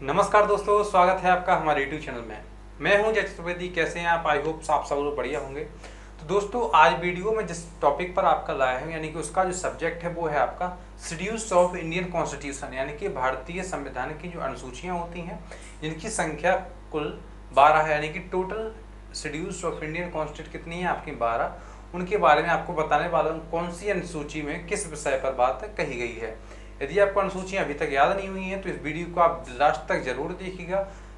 नमस्कार दोस्तों, स्वागत है आपका हमारे यूट्यूब चैनल में। मैं हूं जय चतुर्वेदी। कैसे हैं आप? आई होप आप सब लोग बढ़िया होंगे। तो दोस्तों, आज वीडियो में जिस टॉपिक पर आपका लाया हूं, यानी कि उसका जो सब्जेक्ट है वो है आपका शेड्यूल्स ऑफ इंडियन कॉन्स्टिट्यूशन, यानी कि भारतीय संविधान की जो अनुसूचियाँ होती हैं जिनकी संख्या कुल 12 है, यानी कि total schedules of Indian constitution कितनी है आपकी 12। उनके बारे में आपको बताने वाला हूँ कौन सी अनुसूची में किस विषय पर बात कही गई है। यदि आपको अनुसूचियाँ अभी तक याद नहीं हुई हैं तो इस वीडियो को आप लास्ट तक जरूर देखिएगा।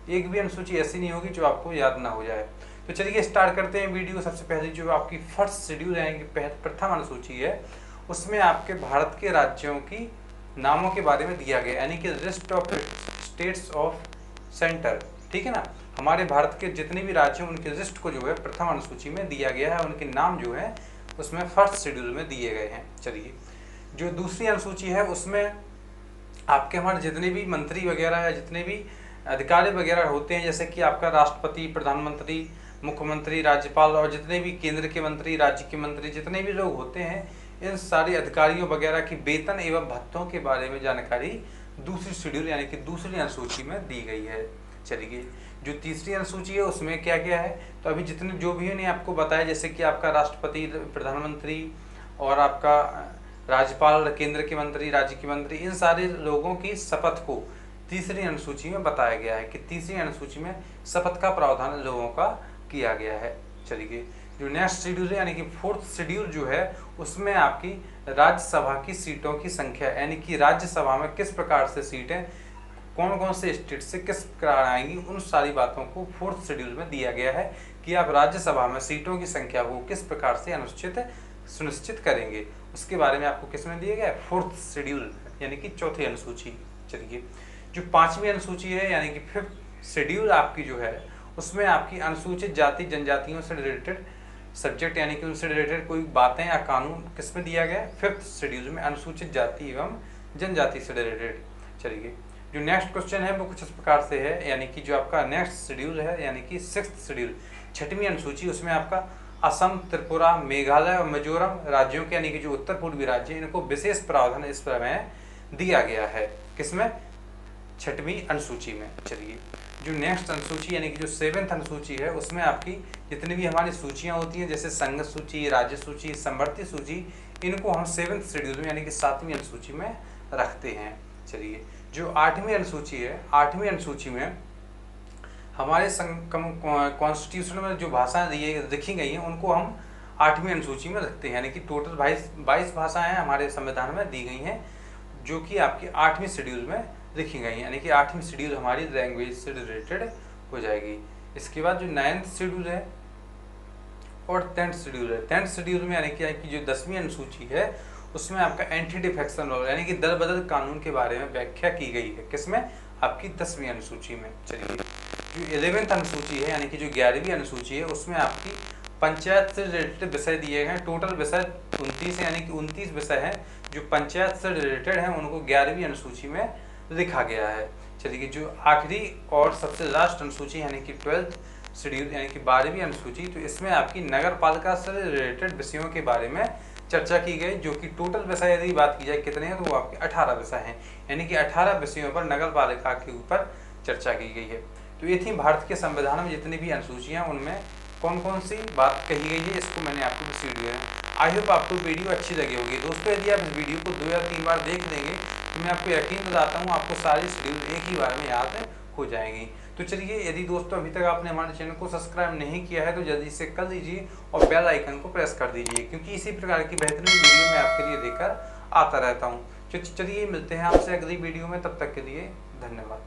एक भी अनुसूची ऐसी नहीं होगी जो आपको याद ना हो जाए। तो चलिए स्टार्ट करते हैं वीडियो। सबसे पहले जो आपकी फर्स्ट शेड्यूल यानी कि प्रथम अनुसूची है, उसमें आपके भारत के राज्यों की नामों के बारे में दिया गया, यानी कि list of states of centre. ठीक है ना, हमारे भारत के जितने भी राज्य हैं उनकी लिस्ट को जो है प्रथम अनुसूची में दिया गया है। उनके नाम जो है उसमें फर्स्ट शेड्यूल में दिए गए हैं। चलिए, जो दूसरी अनुसूची है उसमें आपके हमारे जितने भी मंत्री वगैरह या जितने भी अधिकारी वगैरह होते हैं, जैसे कि आपका राष्ट्रपति, प्रधानमंत्री, मुख्यमंत्री, राज्यपाल और जितने भी केंद्र के मंत्री, राज्य के मंत्री, जितने भी लोग होते हैं, इन सारे अधिकारियों वगैरह की वेतन एवं भत्तों के बारे में जानकारी दूसरी शेड्यूल यानी कि दूसरी अनुसूची में दी गई है। चलिए, जो तीसरी अनुसूची है उसमें क्या क्या है, तो अभी जितने जो भी ने आपको बताया, जैसे कि आपका राष्ट्रपति, प्रधानमंत्री और आपका राज्यपाल, केंद्र के मंत्री, राज्य के मंत्री, इन सारे लोगों की शपथ को तीसरी अनुसूची में बताया गया है कि तीसरी अनुसूची में शपथ का प्रावधान लोगों का किया गया है। चलिए, जो नेक्स्ट शेड्यूल है यानी कि फोर्थ शेड्यूल जो है उसमें आपकी राज्यसभा की सीटों की संख्या, यानी कि राज्यसभा में किस प्रकार से सीटें कौन कौन से स्टेट से किस प्रकार आएंगी, उन सारी बातों को फोर्थ शेड्यूल में दिया गया है कि आप राज्यसभा में सीटों की संख्या को किस प्रकार से सुनिश्चित करेंगे। उसके बारे में आपको किस में दिया गया है? फोर्थ शेड्यूल यानी कि चौथी अनुसूची। चलिए, जो पांचवी अनुसूची है यानी कि फिफ्थ शेड्यूल आपकी जो है उसमें आपकी अनुसूचित जाति जनजातियों से रिलेटेड सब्जेक्ट यानी कि उनसे रिलेटेड कोई बातें या कानून किस में दिया गया है? फिफ्थ शेड्यूल में, अनुसूचित जाति एवं जनजाति से रिलेटेड। चलिए, जो नेक्स्ट क्वेश्चन है वो कुछ इस प्रकार से है, यानी कि जो आपका नेक्स्ट शेड्यूल है यानी कि सिक्स्थ शेड्यूल, छठवीं अनुसूची, उसमें आपका असम, त्रिपुरा, मेघालय और मिजोरम राज्यों के यानी कि जो उत्तर पूर्वी राज्य हैं इनको विशेष प्रावधान इस समय दिया गया है। किसमें? छठवीं अनुसूची में। चलिए, जो नेक्स्ट अनुसूची यानी कि जो सेवेंथ अनुसूची है उसमें आपकी जितनी भी हमारी सूचियां होती हैं, जैसे संघ सूची, राज्य सूची, समवर्ती सूची, इनको हम सेवेंथ शेड्यूल में यानी कि सातवीं अनुसूची में रखते हैं। चलिए, जो आठवीं अनुसूची है, आठवीं अनुसूची में हमारे कॉन्स्टिट्यूशन में जो भाषाएं लिखी गई हैं उनको हम आठवीं अनुसूची में रखते हैं, यानी कि टोटल 22 भाषाएं हमारे संविधान में दी गई हैं जो कि आपकी आठवीं शेड्यूल में लिखी गई हैं, यानी कि आठवीं शेड्यूल हमारी लैंग्वेज से रिलेटेड हो जाएगी। इसके बाद जो 9th शेड्यूल है और 10th शेड्यूल है, 10th शेड्यूल में यानी कि जो 10वीं अनुसूची है उसमें आपका एंटी डिफेक्शन लॉ यानी कि दल बदल कानून के बारे में व्याख्या की गई है। किसमें? आपकी 10वीं अनुसूची में। चलिए, जो 11th अनुसूची है यानी कि जो 11वीं अनुसूची है उसमें आपकी पंचायत से रिलेटेड विषय दिए गए हैं। टोटल विषय 29 है, यानी कि 29 विषय हैं जो पंचायत से रिलेटेड हैं, उनको 11वीं अनुसूची में लिखा गया है। चलिए, जो आखिरी और सबसे लास्ट अनुसूची यानी कि 12th शेड्यूल यानी कि 12वीं अनुसूची, तो इसमें आपकी नगर पालिका से रिलेटेड विषयों के बारे में चर्चा की गई, जो कि टोटल विषय यदि बात की जाए कितने हैं तो वो आपके 18 विषय हैं, यानी कि 18 विषयों पर नगर पालिका के ऊपर चर्चा की गई है। तो ये थी भारत के संविधान में जितनी भी अनुसूचियाँ, उनमें कौन कौन सी बात कही गई है, इसको मैंने आपको इस वीडियो में। आई होप आपको वीडियो अच्छी लगी होगी। दोस्तों, यदि आप इस वीडियो को 2 या 3 बार देख लेंगे तो मैं आपको यकीन दिलाता हूँ आपको सारी शेड्यूल एक ही बार में याद हो जाएंगी। तो चलिए, यदि दोस्तों अभी तक आपने हमारे चैनल को सब्सक्राइब नहीं किया है तो जल्दी से कर दीजिए और बेल आइकन को प्रेस कर दीजिए, क्योंकि इसी प्रकार की बेहतरीन वीडियो मैं आपके लिए लेकर आता रहता हूँ। चलिए, मिलते हैं आपसे अगली वीडियो में, तब तक के लिए धन्यवाद।